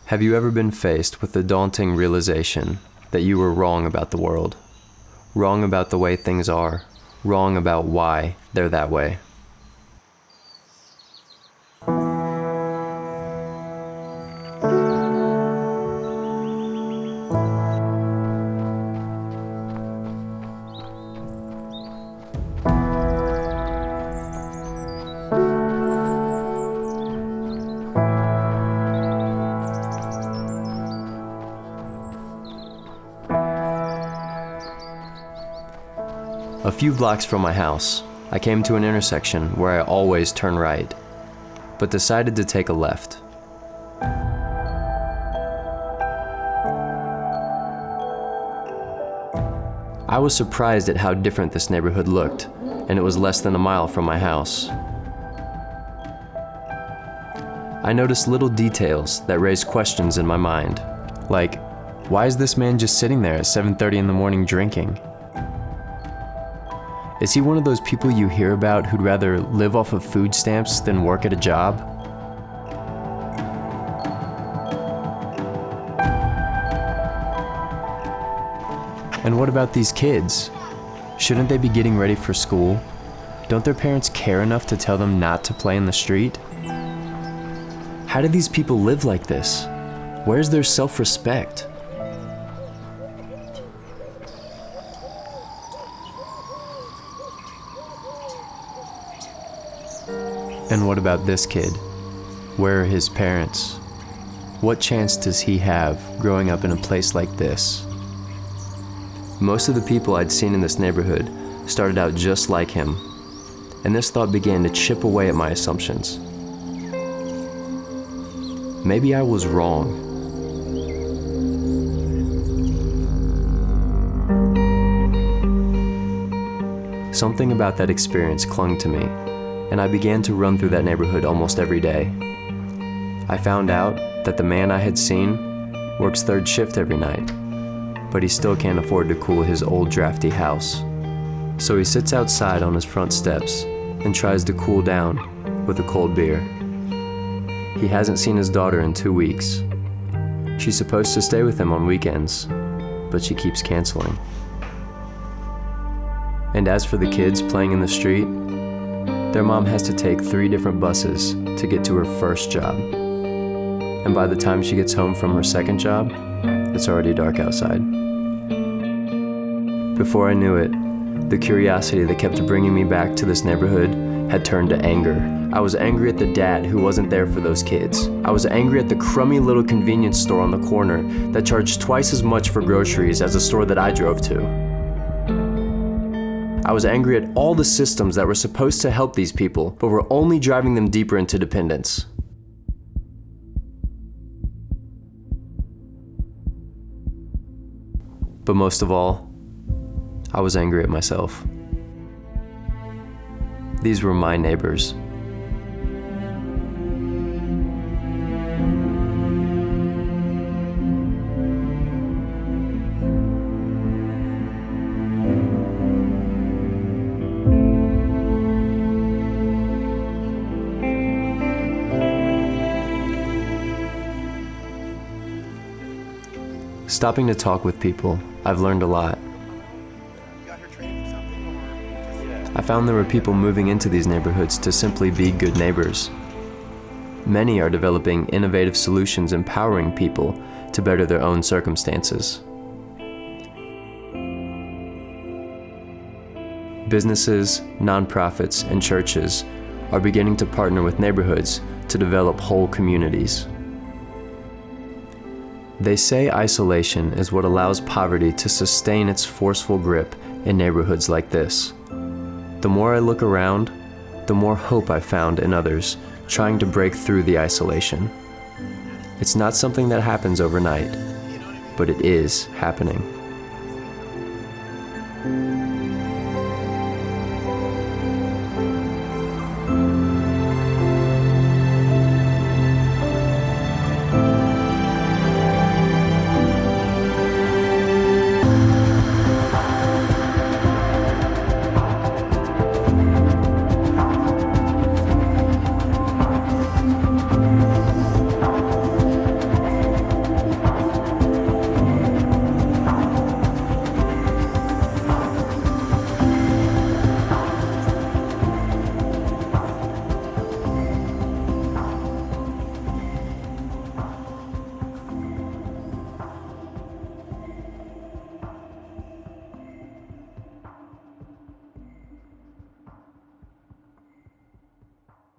Have you ever been faced with the daunting realization that you were wrong about the world? Wrong about the way things are, wrong about why they're that way? A few blocks from my house, I came to an intersection where I always turn right, but decided to take a left. I was surprised at how different this neighborhood looked, and it was less than a mile from my house. I noticed little details that raised questions in my mind, like, why is this man just sitting there at 7:30 in the morning drinking? Is he one of those people you hear about who'd rather live off of food stamps than work at a job? And what about these kids? Shouldn't they be getting ready for school? Don't their parents care enough to tell them not to play in the street? How do these people live like this? Where's their self-respect? And what about this kid? Where are his parents? What chance does he have growing up in a place like this? Most of the people I'd seen in this neighborhood started out just like him, and this thought began to chip away at my assumptions. Maybe I was wrong. Something about that experience clung to me, and I began to run through that neighborhood almost every day. I found out that the man I had seen works third shift every night, but he still can't afford to cool his old drafty house. So he sits outside on his front steps and tries to cool down with a cold beer. He hasn't seen his daughter in 2 weeks. She's supposed to stay with him on weekends, but she keeps canceling. And as for the kids playing in the street, their mom has to take 3 different buses to get to her first job. And by the time she gets home from her second job, it's already dark outside. Before I knew it, the curiosity that kept bringing me back to this neighborhood had turned to anger. I was angry at the dad who wasn't there for those kids. I was angry at the crummy little convenience store on the corner that charged twice as much for groceries as the store that I drove to. I was angry at all the systems that were supposed to help these people, but were only driving them deeper into dependence. But most of all, I was angry at myself. These were my neighbors. Stopping to talk with people, I've learned a lot. I found there were people moving into these neighborhoods to simply be good neighbors. Many are developing innovative solutions empowering people to better their own circumstances. Businesses, nonprofits, and churches are beginning to partner with neighborhoods to develop whole communities. They say isolation is what allows poverty to sustain its forceful grip in neighborhoods like this. The more I look around, the more hope I found in others trying to break through the isolation. It's not something that happens overnight, but it is happening.